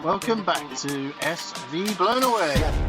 Welcome back to SV Blown Away.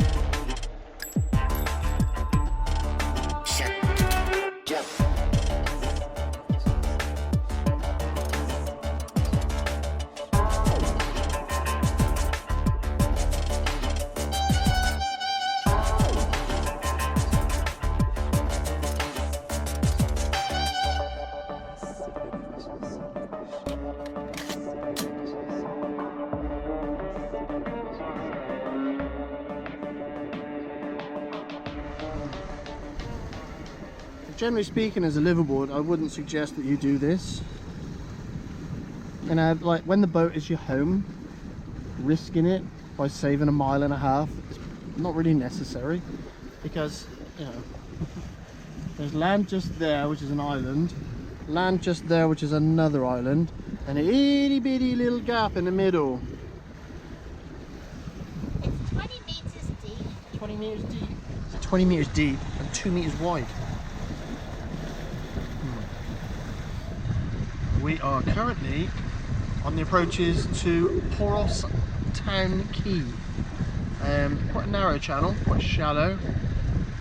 Generally speaking, as a liveaboard, I wouldn't suggest that you do this. And like when the boat is your home, risking it by saving 1.5 miles is not really necessary, because you know there's land just there, which is an island, land just there, which is another island, and an itty bitty little gap in the middle. It's 20 meters deep. 20 meters deep. It's 20 meters deep and 2 meters wide. We are currently on the approaches to Poros Town Quay. Quite a narrow channel, quite shallow,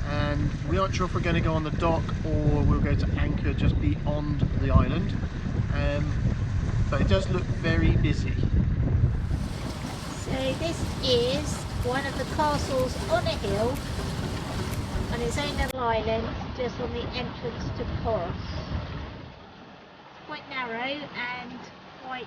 and we aren't sure if we're going to go on the dock or we'll go to anchor just beyond the island. But it does look very busy. So this is one of the castles on a hill on its own little island, just on the entrance to Poros. Quite narrow and quite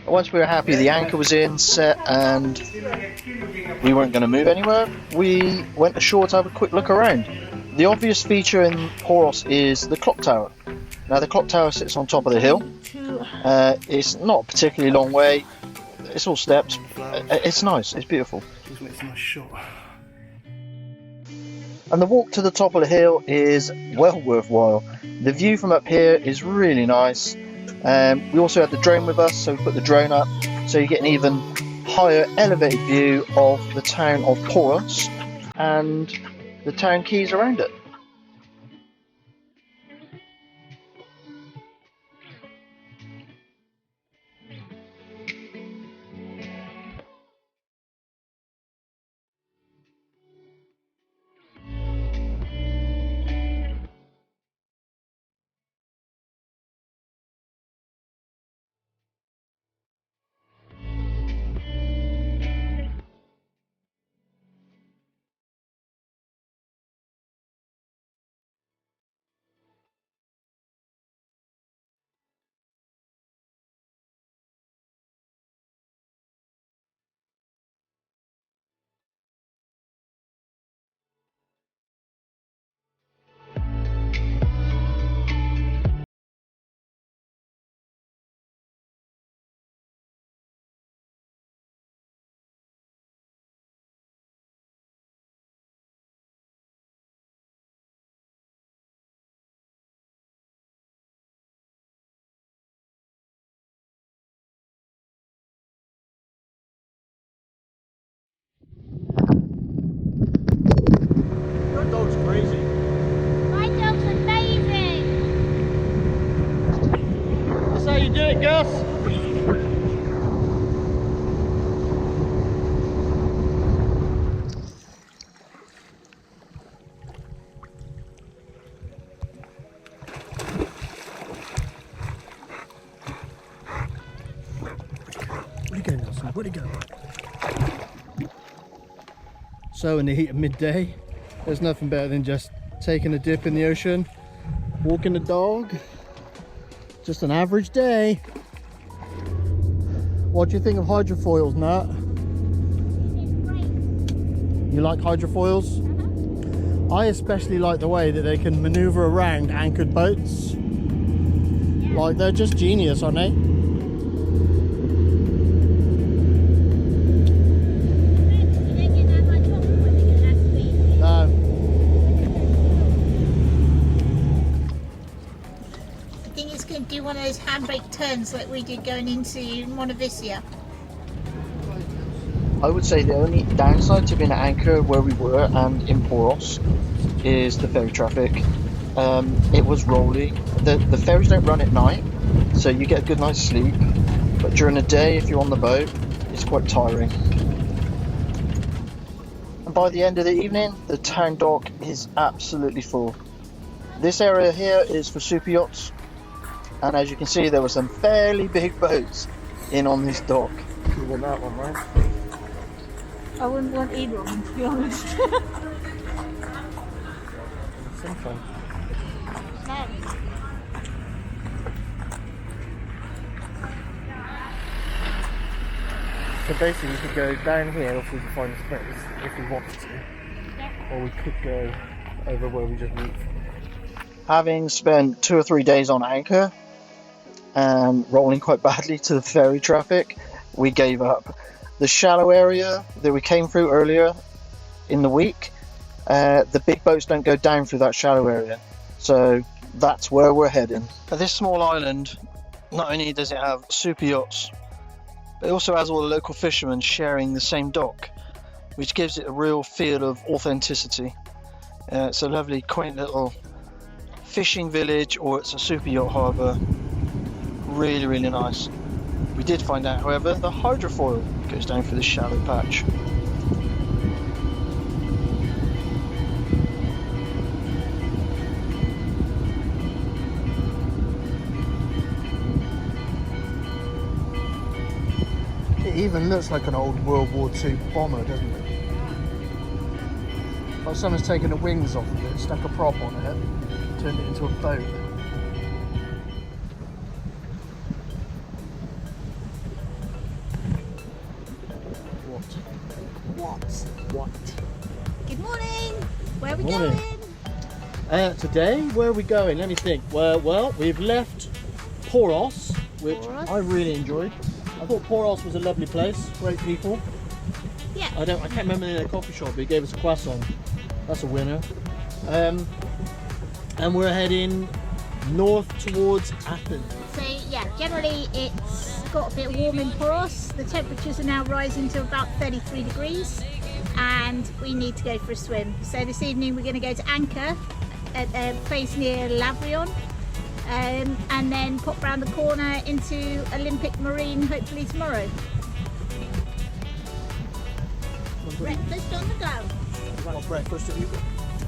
Once we were happy the anchor was in, set, and we weren't going to move anywhere, we went ashore to have a quick look around. The obvious feature in Poros is the clock tower. Now the clock tower sits on top of the hill. It's not a particularly long way, it's all steps. It's nice, it's beautiful. It's a nice shot. And the walk to the top of the hill is well worthwhile. The view from up here is really nice. We also had the drone with us, so we put the drone up so you get an even higher elevated view of the town of Poros and the town quays around it. Your dog's crazy. my dog's amazing. That's how you do it, Gus. Where'd he go, Nelson? Where'd he go? So in the heat of midday, there's nothing better than just taking a dip in the ocean, walking the dog. Just an average day. What do you think of hydrofoils, Nat? You like hydrofoils? I especially like the way that they can maneuver around anchored boats. Like, they're just genius, aren't they? No. I think it's going to do one of those handbrake turns like we did going into Montevideo. I would say the only downside to being at anchor where we were and in Poros is the ferry traffic. It was rolly. The ferries don't run at night, so you get a good night's sleep. But during the day, if you're on the boat, it's quite tiring. And by the end of the evening, the town dock is absolutely full. This area here is for super yachts, and as you can see, there were some fairly big boats in on this dock. You want that one, right? I wouldn't want either of them, to be honest. Some fun. No. So basically we could go down here if we could find a space, if we wanted to. Yeah. Or we could go over where we just moved. Having spent 2 or 3 days on anchor and rolling quite badly to the ferry traffic, we gave up. The shallow area that we came through earlier in the week, the big boats don't go down through that shallow area. So that's where we're heading. Now, this small island, not only does it have super yachts, but it also has all the local fishermen sharing the same dock, which gives it a real feel of authenticity. It's a lovely, quaint little fishing village, or it's a super yacht harbour. Really, really nice. We did find out, however, the hydrofoil goes down through this shallow patch. It even looks like an old World War II bomber, doesn't it? Like someone's taken the wings off of it, stuck a prop on it, turned it into a boat. What? Good morning. Where are we Morning. going? Today, where are we going? Let me think. Well, we've left Poros, which Poros. I really enjoyed. I thought Poros was a lovely place, great people. Yeah. I can't remember the name of the coffee shop, but he gave us a croissant. That's a winner. And we're heading north towards Athens. So yeah, generally it's got a bit warm in Poros. The temperatures are now rising to about 33 degrees and we need to go for a swim. So this evening we're going to go to anchor at a place near Lavrion and then pop round the corner into Olympic Marine hopefully tomorrow. Breakfast on the go. What breakfast have you got?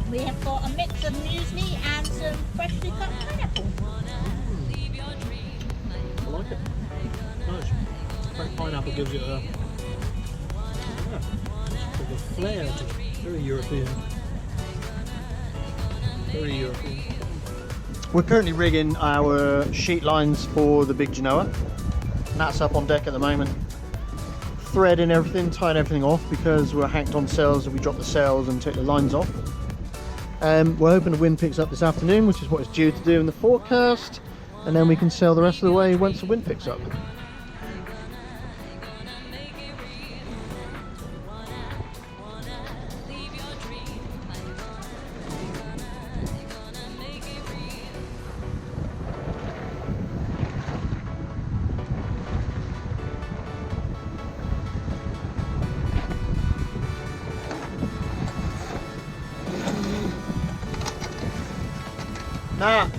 We have got a mix of muesli and some freshly cut pineapple. I like it. Nice. Fresh pineapple gives it a flair to it. Very European. Very European. We're currently rigging our sheet lines for the big Genoa. And that's up on deck at the moment. Threading everything, tying everything off because we're hanked on sails if we drop the sails and take the lines off. We're hoping the wind picks up this afternoon, which is what it's due to do in the forecast, and then we can sail the rest of the way once the wind picks up. Now,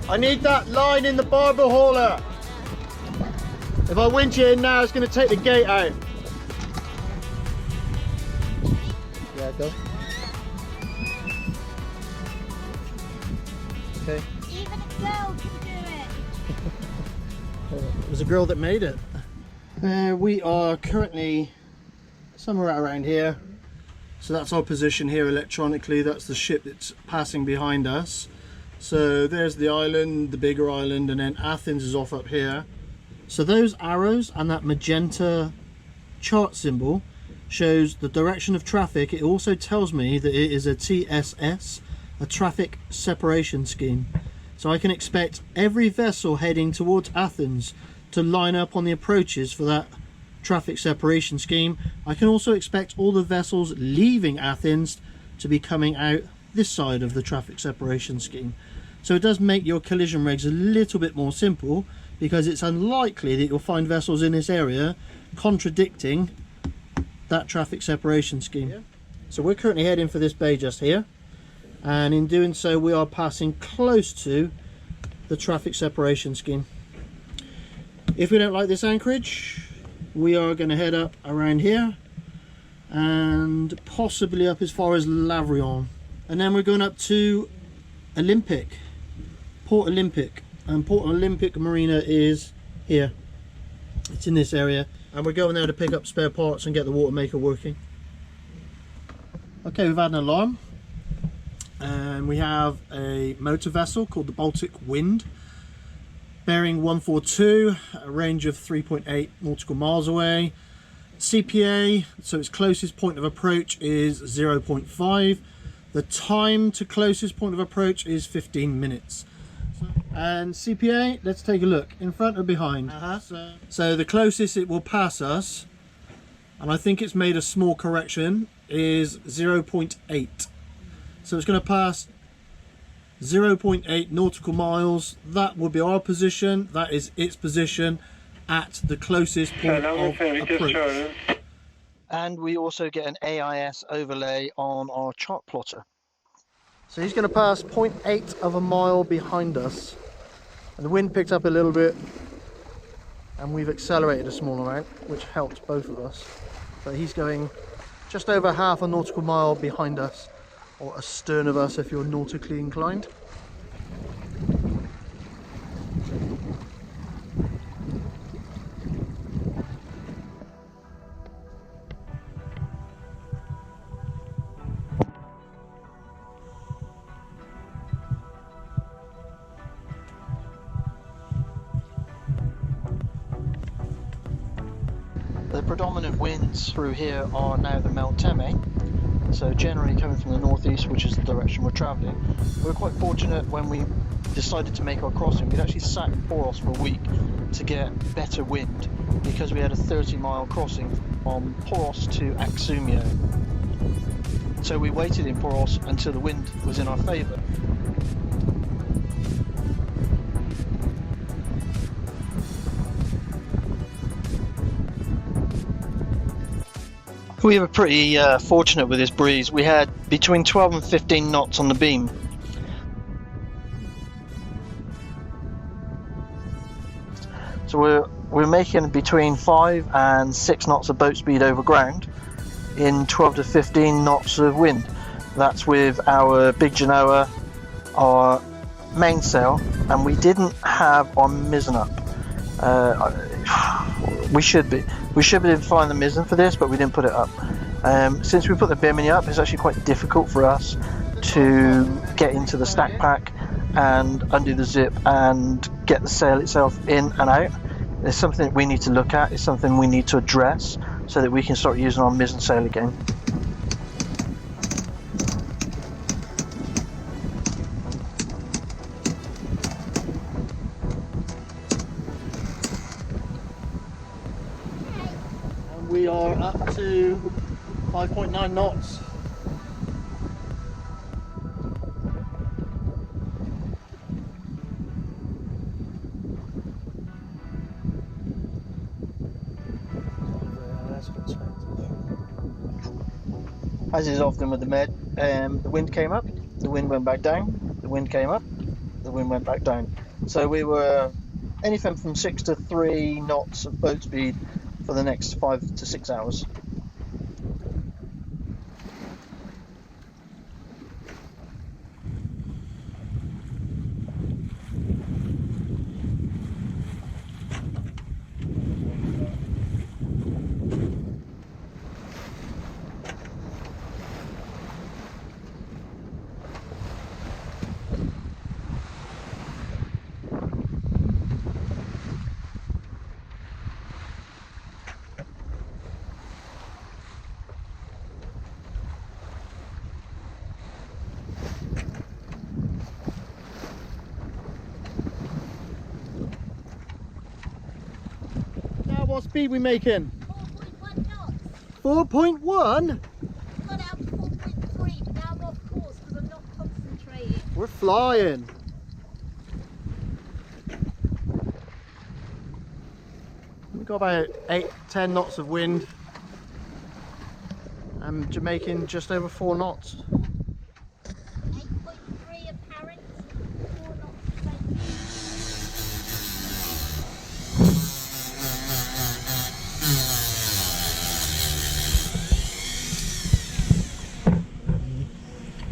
I need that line in the barber hauler. If I winch it in now, it's going to take the gate out. Yeah, go. Okay. Even a girl can do it. It was a girl that made it. We are currently somewhere around here. So that's our position here electronically. That's the ship that's passing behind us. So there's the island, the bigger island, and then Athens is off up here. So those arrows and that magenta chart symbol shows the direction of traffic. It also tells me that it is a TSS, a traffic separation scheme. So I can expect every vessel heading towards Athens to line up on the approaches for that traffic separation scheme. I can also expect all the vessels leaving Athens to be coming out this side of the traffic separation scheme. So it does make your collision regs a little bit more simple, because it's unlikely that you'll find vessels in this area contradicting that traffic separation scheme. Yeah. So we're currently heading for this bay just here, and in doing so we are passing close to the traffic separation scheme. If we don't like this anchorage, we are going to head up around here and possibly up as far as Lavrion, and then we're going up to Olympic, Port Olympic, and Port Olympic Marina is here. It's in this area, and we're going there to pick up spare parts and get the water maker working. Okay, we've had an alarm, and we have a motor vessel called the Baltic Wind, bearing 142, a range of 3.8 nautical miles away. CPA, so its closest point of approach is 0.5. The time to closest point of approach is 15 minutes. And CPA, let's take a look, in front or behind. So the closest it will pass us, and I think it's made a small correction, is 0.8. So it's going to pass 0.8 nautical miles. That will be our position. That is its position at the closest point of approach. And we also get an AIS overlay on our chart plotter. So he's going to pass 0.8 of a mile behind us, and the wind picked up a little bit and we've accelerated a small amount, which helped both of us. But he's going just over half a nautical mile behind us, or astern of us if you're nautically inclined. The predominant winds through here are now the Melteme, so generally coming from the northeast, which is the direction we're travelling. We were quite fortunate when we decided to make our crossing. We'd actually sat in Poros for a week to get better wind, because we had a 30-mile crossing from Poros to Axoumio. So we waited in Poros until the wind was in our favour. We were pretty fortunate with this breeze. We had between 12 and 15 knots on the beam. So we're making between 5 and 6 knots of boat speed over ground in 12 to 15 knots of wind. That's with our big Genoa, our mainsail, and we didn't have our mizzen up. We should be flying the mizzen for this, but we didn't put it up. Since we put the bimini up, it's actually quite difficult for us to get into the stack pack and undo the zip and get the sail itself in and out. It's something that we need to look at. It's something we need to address so that we can start using our mizzen sail again. We are up to 5.9 knots. As is often with the Med, the wind came up, the wind went back down, the wind came up, the wind went back down. So we were anything from 6 to 3 knots of boat speed for the next 5 to 6 hours. speed we making? 4.1 knots. 4.1? Got out to 4.3, but now I'm off course because I'm not concentrating. We're flying. We've got about 8-10 knots of wind. And Jamaican just over 4 knots. 8.3 apparent, 4 knots expected.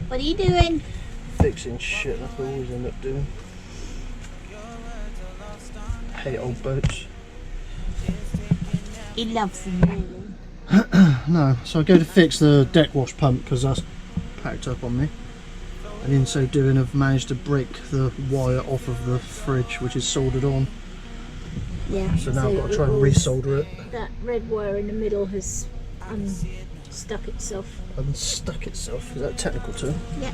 What are you doing? Fixing shit, that's what I always end up doing. Hate old boats. He loves them really. No, so I go to fix the deck wash pump because that's packed up on me. And in so doing I've managed to break the wire off of the fridge, which is soldered on. Yeah. So now I've got to try and resolder it. That red wire in the middle has unstuck itself. Unstuck itself, is that a technical term? Yeah.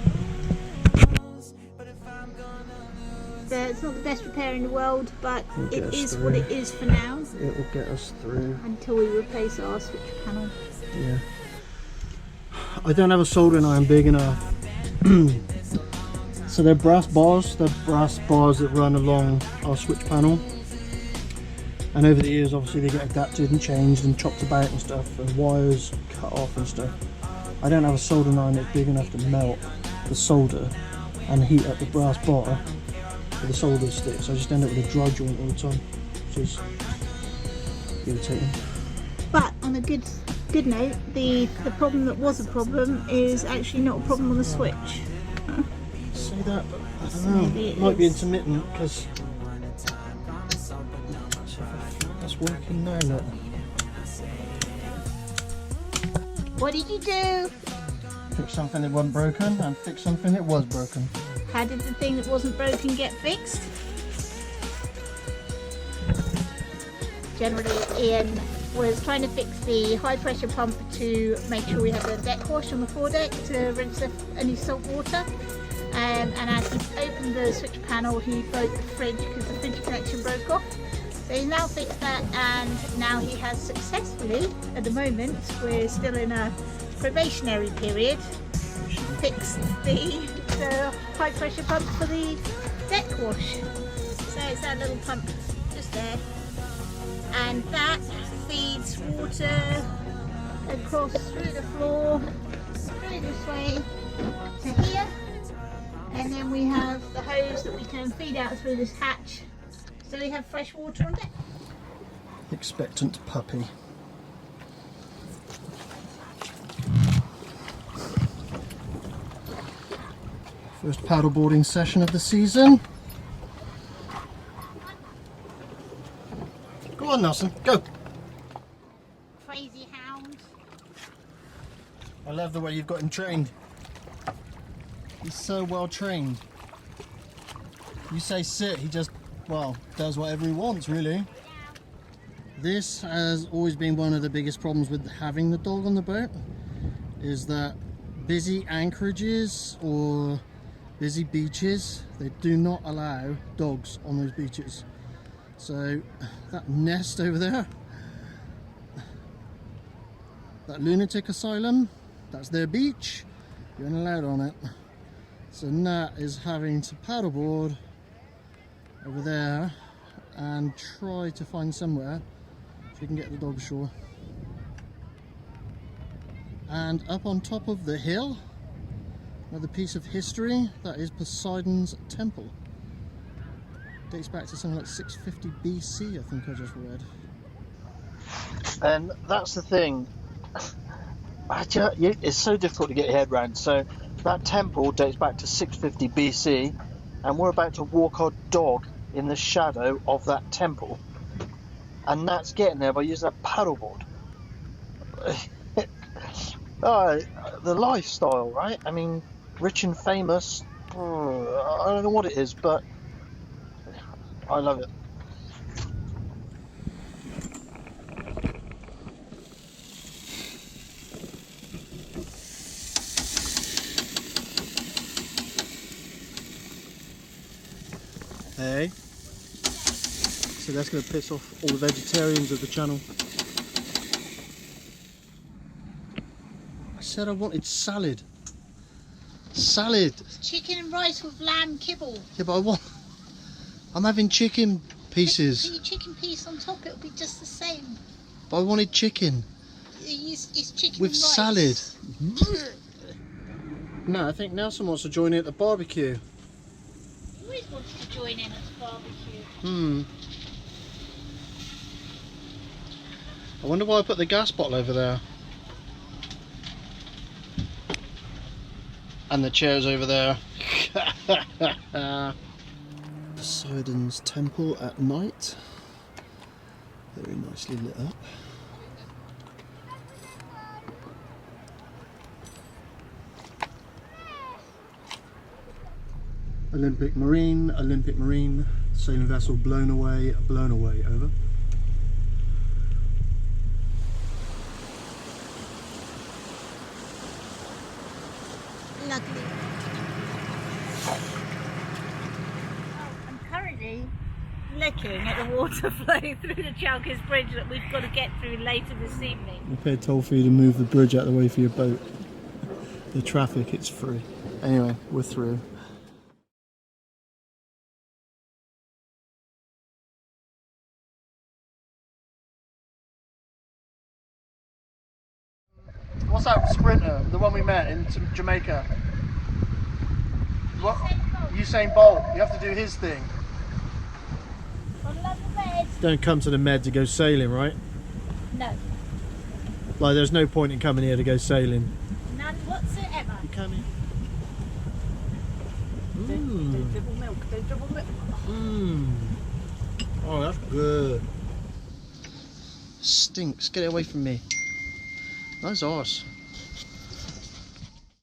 So it's not the best repair in the world, but it is what it is for now. It will get us through. Until we replace our switch panel. Yeah. I don't have a soldering iron big enough. So they're brass bars that run along our switch panel. And over the years obviously they get adapted and changed and chopped about and stuff, and wires cut off and stuff. I don't have a soldering iron that's big enough to melt the solder and heat up the brass bar with the solder stick, so I just end up with a dry joint all the time, which is irritating. But on a good note, the problem that was a problem is actually not a problem on the switch. Say that, but I don't know. Maybe It might be intermittent because that's working now. Look. What did you do? Fix something that wasn't broken and fix something that was broken. How did the thing that wasn't broken get fixed? Generally, Ian was trying to fix the high pressure pump to make sure we have the deck wash on the foredeck to rinse off any salt water. And as he opened the switch panel, he broke the fridge because the fridge connection broke off. So he's now fixed that, and now he has successfully, at the moment, we're still in a probationary period, fixed the high pressure pump for the deck wash. So it's that little pump just there, and that feeds water across through the floor, through this way to here, and then we have the hose that we can feed out through this hatch, so we have fresh water on deck. Expectant puppy. First paddleboarding session of the season. Go on, Nelson, go. Crazy hound. I love the way you've got him trained. He's so well trained. You say sit, he just, well, does whatever he wants, really. This has always been one of the biggest problems with having the dog on the boat, is that busy anchorages or busy beaches, they do not allow dogs on those beaches. So that nest over there, that lunatic asylum, that's their beach, you're not allowed on it. So Nat is having to paddleboard over there and try to find somewhere so we can get the dog ashore. And up on top of the hill, another piece of history, that is Poseidon's temple. Dates back to something like 650 BC, I think I just read. And that's the thing. It's so difficult to get your head around. So that temple dates back to 650 BC, and we're about to walk our dog in the shadow of that temple. And that's getting there by using a paddleboard. The lifestyle, right? I mean, rich and famous. I don't know what it is, but I love it. Hey, so So that's going to piss off all the vegetarians of the channel. I said I wanted salad. Salad! Chicken and rice with lamb kibble. Yeah, but I'm having chicken pieces. Put your chicken piece on top, it'll be just the same. But I wanted chicken. It's chicken With and rice. salad. No, I think Nelson wants to join in at the barbecue. He always wants to join in at the barbecue. I wonder why I put the gas bottle over there. And the chairs over there. Poseidon's temple at night. Very nicely lit up. Olympic Marine, sailing vessel blown away, over. Lovely. I'm currently looking at the water flowing through the Chalkers Bridge that we've got to get through later this evening. You paid toll for you to move the bridge out of the way for your boat. The traffic, it's free. Anyway, we're through. What's that sprinter? The one we met in Jamaica? What? Usain Bolt. You have to do his thing. Don't come to the Med to go sailing, right? No. Like, there's no point in coming here to go sailing. None whatsoever. You coming? Don't dribble milk, don't dribble milk. Oh, that's good. Stinks. Get it away from me. Nice arse.